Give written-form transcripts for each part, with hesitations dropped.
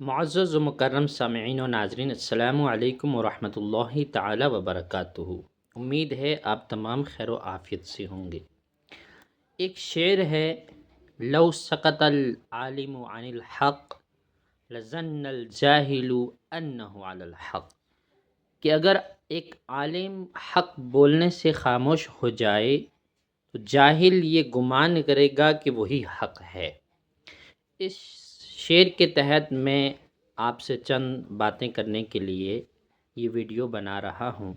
معزز و مکرم سامعین و ناظرین، السلام علیکم ورحمۃ اللہ تعالی وبرکاتہ۔ امید ہے آپ تمام خیر و عافیت سے ہوں گے۔ ایک شعر ہے، لو سقط العالم عن الحق لظن الجاہل انہ علی الحق، کہ اگر ایک عالم حق بولنے سے خاموش ہو جائے تو جاہل یہ گمان کرے گا کہ وہی حق ہے۔ اس شعر کے تحت میں آپ سے چند باتیں کرنے کے لیے یہ ویڈیو بنا رہا ہوں۔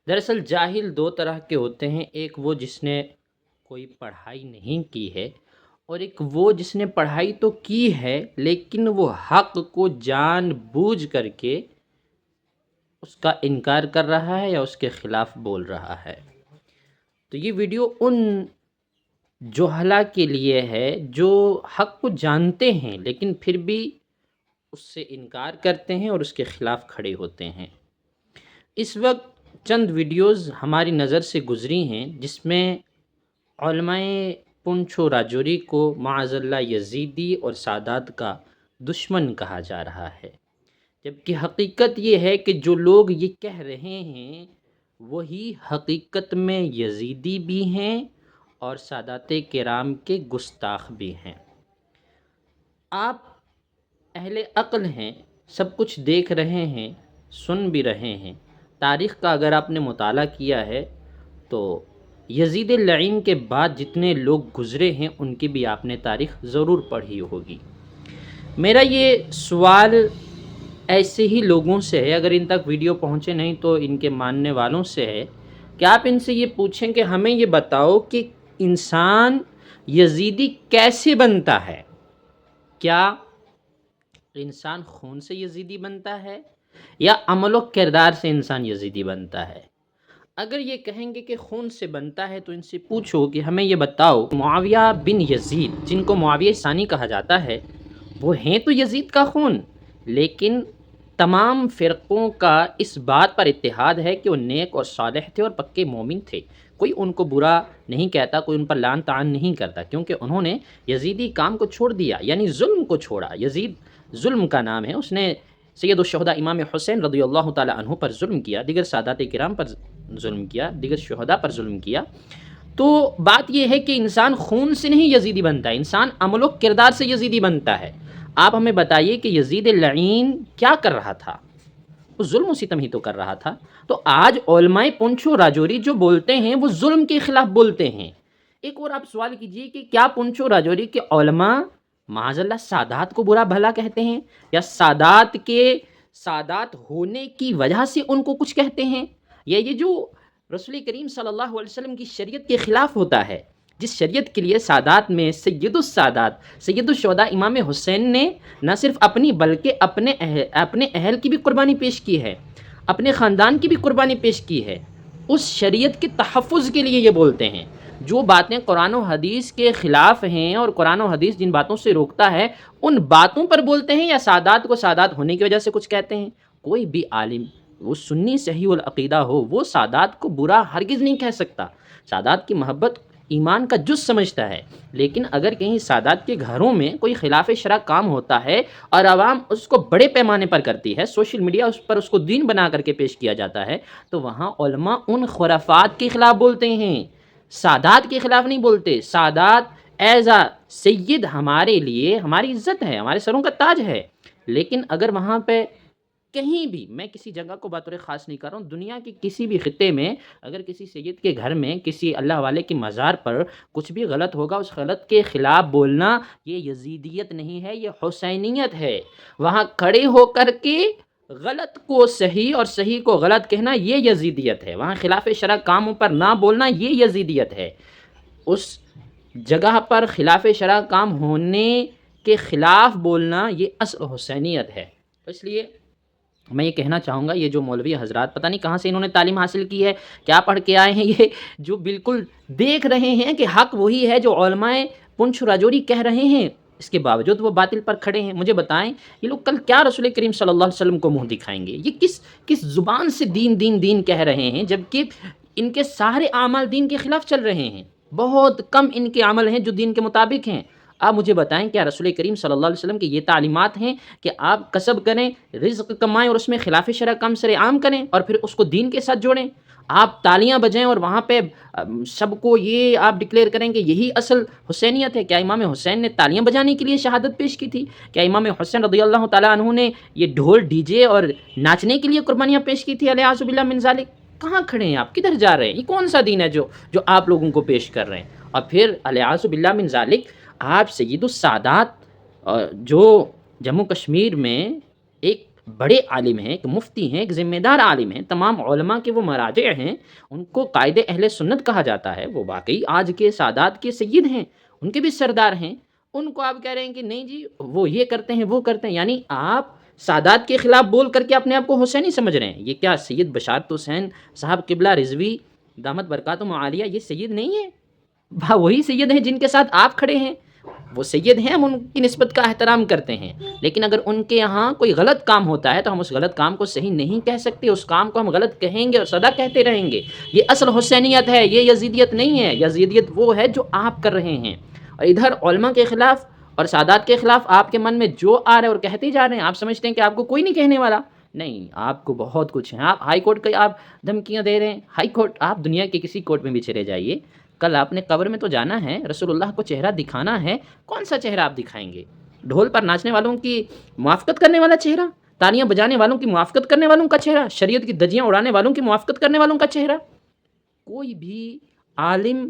دراصل جاہل دو طرح کے ہوتے ہیں، ایک وہ جس نے کوئی پڑھائی نہیں کی ہے، اور ایک وہ جس نے پڑھائی تو کی ہے لیکن وہ حق کو جان بوجھ کر کے اس کا انکار کر رہا ہے یا اس کے خلاف بول رہا ہے۔ تو یہ ویڈیو ان جہلا کے لیے ہے جو حق کو جانتے ہیں لیکن پھر بھی اس سے انکار کرتے ہیں اور اس کے خلاف کھڑے ہوتے ہیں۔ اس وقت چند ویڈیوز ہماری نظر سے گزری ہیں جس میں علماء پنچھ و راجوری کو معاذ اللہ یزیدی اور سادات کا دشمن کہا جا رہا ہے، جبکہ حقیقت یہ ہے کہ جو لوگ یہ کہہ رہے ہیں وہی حقیقت میں یزیدی بھی ہیں اور سادات کرام کے گستاخ بھی ہیں۔ آپ اہل عقل ہیں، سب کچھ دیکھ رہے ہیں، سن بھی رہے ہیں۔ تاریخ کا اگر آپ نے مطالعہ کیا ہے تو یزید لعین کے بعد جتنے لوگ گزرے ہیں ان کی بھی آپ نے تاریخ ضرور پڑھی ہوگی۔ میرا یہ سوال ایسے ہی لوگوں سے ہے، اگر ان تک ویڈیو پہنچے نہیں تو ان کے ماننے والوں سے ہے کہ آپ ان سے یہ پوچھیں کہ ہمیں یہ بتاؤ کہ انسان یزیدی کیسے بنتا ہے؟ کیا انسان خون سے یزیدی بنتا ہے یا عمل و کردار سے انسان یزیدی بنتا ہے؟ اگر یہ کہیں گے کہ خون سے بنتا ہے تو ان سے پوچھو کہ ہمیں یہ بتاؤ، معاویہ بن یزید جن کو معاویہ ثانی کہا جاتا ہے وہ ہیں تو یزید کا خون، لیکن تمام فرقوں کا اس بات پر اتحاد ہے کہ وہ نیک اور صالح تھے اور پکے مومن تھے۔ کوئی ان کو برا نہیں کہتا، کوئی ان پر لعن طعن نہیں کرتا، کیونکہ انہوں نے یزیدی کام کو چھوڑ دیا، یعنی ظلم کو چھوڑا۔ یزید ظلم کا نام ہے، اس نے سید الشہداء امام حسین رضی اللہ تعالی عنہ پر ظلم کیا، دیگر سادات کرام پر ظلم کیا، دیگر شہداء پر ظلم کیا۔ تو بات یہ ہے کہ انسان خون سے نہیں یزیدی بنتا ہے، انسان عمل و کردار سے یزیدی بنتا ہے۔ آپ ہمیں بتائیے کہ یزید لعین کیا کر رہا تھا؟ وہ ظلم و ستم ہی تو کر رہا تھا۔ تو آج علماء پنچھ و راجوری جو بولتے ہیں وہ ظلم کے خلاف بولتے ہیں۔ ایک اور آپ سوال کیجئے کہ کیا پنچھ و راجوری کے علماء معاذ اللہ سادات کو برا بھلا کہتے ہیں یا سادات ہونے کی وجہ سے ان کو کچھ کہتے ہیں؟ یا یہ جو رسول کریم صلی اللہ علیہ وسلم کی شریعت کے خلاف ہوتا ہے، جس شریعت کے لیے سادات میں سید السادات سید الشہداء امام حسین نے نہ صرف اپنی بلکہ اپنے اہل کی بھی قربانی پیش کی ہے، اپنے خاندان کی بھی قربانی پیش کی ہے، اس شریعت کے تحفظ کے لیے یہ بولتے ہیں۔ جو باتیں قرآن و حدیث کے خلاف ہیں اور قرآن و حدیث جن باتوں سے روکتا ہے ان باتوں پر بولتے ہیں، یا سادات کو سادات ہونے کی وجہ سے کچھ کہتے ہیں؟ کوئی بھی عالم، وہ سنی صحیح العقیدہ ہو، وہ سادات کو برا ہرگز نہیں کہہ سکتا۔ سادات کی محبت ایمان کا جز سمجھتا ہے، لیکن اگر کہیں سادات کے گھروں میں کوئی خلاف شرع کام ہوتا ہے اور عوام اس کو بڑے پیمانے پر کرتی ہے، سوشل میڈیا اس پر اس کو دین بنا کر کے پیش کیا جاتا ہے، تو وہاں علماء ان خرافات کے خلاف بولتے ہیں، سادات کے خلاف نہیں بولتے۔ سادات ایز اے سید ہمارے لیے ہماری عزت ہے، ہمارے سروں کا تاج ہے، لیکن اگر وہاں پہ کہیں بھی، میں کسی جگہ کو بطور خاص نہیں کر رہا ہوں، دنیا کے کسی بھی خطے میں اگر کسی سید کے گھر میں کسی اللہ والے کی مزار پر کچھ بھی غلط ہوگا، اس غلط کے خلاف بولنا یہ یزیدیت نہیں ہے، یہ حسینیت ہے۔ وہاں کھڑے ہو کر کے غلط کو صحیح اور صحیح کو غلط کہنا یہ یزیدیت ہے، وہاں خلاف شرع کاموں پر نہ بولنا یہ یزیدیت ہے۔ اس جگہ پر خلاف شرع کام ہونے کے خلاف بولنا یہ اصل حسینیت ہے۔ اس لیے میں یہ کہنا چاہوں گا، یہ جو مولوی حضرات پتہ نہیں کہاں سے انہوں نے تعلیم حاصل کی ہے، کیا پڑھ کے آئے ہیں، یہ جو بالکل دیکھ رہے ہیں کہ حق وہی ہے جو علماء پنچھ راجوری کہہ رہے ہیں، اس کے باوجود وہ باطل پر کھڑے ہیں۔ مجھے بتائیں یہ لوگ کل کیا رسول کریم صلی اللہ علیہ وسلم کو منہ دکھائیں گے؟ یہ کس زبان سے دین دین دین کہہ رہے ہیں، جبکہ ان کے سارے اعمال دین کے خلاف چل رہے ہیں؟ بہت کم ان کے عمل ہیں جو دین کے مطابق ہیں۔ آپ مجھے بتائیں کیا رسول کریم صلی اللہ علیہ وسلم کی یہ تعلیمات ہیں کہ آپ کسب کریں، رزق کمائیں اور اس میں خلاف شرع کام سر عام کریں اور پھر اس کو دین کے ساتھ جوڑیں؟ آپ تالیاں بجائیں اور وہاں پہ سب کو یہ آپ ڈکلیئر کریں کہ یہی اصل حسینیت ہے؟ کیا امام حسین نے تالیاں بجانے کے لیے شہادت پیش کی تھی؟ کیا امام حسین رضی اللہ تعالیٰ عنہ نے یہ ڈھول ڈی جے اور ناچنے کے لیے قربانیاں پیش کی تھی؟ علیہ باللہ من ذالک. کہاں کھڑے ہیں آپ؟ کدھر جا رہے ہیں؟ یہ کون سا دین ہے جو آپ لوگوں کو پیش کر رہے ہیں؟ اور پھر علیہ باللہ من ذالک آپ سید السادات جو جموں کشمیر میں ایک بڑے عالم ہیں، ایک مفتی ہیں، ایک ذمہ دار عالم ہیں، تمام علماء کے وہ مراجع ہیں، ان کو قائد اہل سنت کہا جاتا ہے، وہ واقعی آج کے سادات کے سید ہیں، ان کے بھی سردار ہیں، ان کو آپ کہہ رہے ہیں کہ نہیں جی وہ یہ کرتے ہیں وہ کرتے ہیں. یعنی آپ سادات کے خلاف بول کر کے اپنے آپ کو حسینی سمجھ رہے ہیں. یہ کیا سید بشارت حسین صاحب قبلہ رضوی دامت برکاتہم عالیہ یہ سید نہیں ہے؟ وہی سید ہیں جن کے ساتھ آپ کھڑے ہیں، وہ سید ہیں، ہم ان کی نسبت کا احترام کرتے ہیں، لیکن اگر ان کے یہاں کوئی غلط کام ہوتا ہے تو ہم اس غلط کام کو صحیح نہیں کہہ سکتے، اس کام کو ہم غلط کہیں گے اور سدا کہتے رہیں گے. یہ اصل حسینیت ہے، یہ یزیدیت نہیں ہے. یزیدیت وہ ہے جو آپ کر رہے ہیں، اور ادھر علماء کے خلاف اور سادات کے خلاف آپ کے من میں جو آ رہا ہے اور کہتے جا رہے ہیں. آپ سمجھتے ہیں کہ آپ کو کوئی نہیں کہنے والا. نہیں، آپ کو بہت کچھ ہے. آپ ہائی کورٹ کی آپ دھمکیاں دے رہے ہیں. ہائی کورٹ، آپ دنیا کے کسی کورٹ میں بھی چلے جائیے، کل آپ نے قبر میں تو جانا ہے، رسول اللہ کو چہرہ دکھانا ہے. کون سا چہرہ آپ دکھائیں گے؟ ڈھول پر ناچنے والوں کی موافقت کرنے والا چہرہ؟ تالیاں بجانے والوں کی موافقت کرنے والوں کا چہرہ؟ شریعت کی دجیاں اڑانے والوں کی موافقت کرنے والوں کا چہرہ؟ کوئی بھی عالم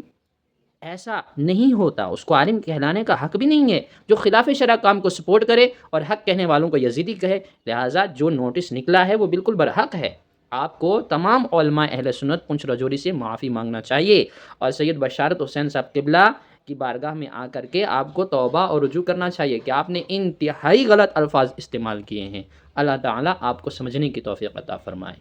ایسا نہیں ہوتا، اس کو عالم کہلانے کا حق بھی نہیں ہے جو خلاف شرع کام کو سپورٹ کرے اور حق کہنے والوں کو یزیدی کہے. لہٰذا جو نوٹس نکلا ہے وہ بالکل برحق ہے. آپ کو تمام علماء اہل سنت پنچ رجوری سے معافی مانگنا چاہیے اور سید بشارت حسین صاحب قبلہ کی بارگاہ میں آ کر کے آپ کو توبہ اور رجوع کرنا چاہیے کہ آپ نے انتہائی غلط الفاظ استعمال کیے ہیں. اللہ تعالیٰ آپ کو سمجھنے کی توفیق عطا فرمائے.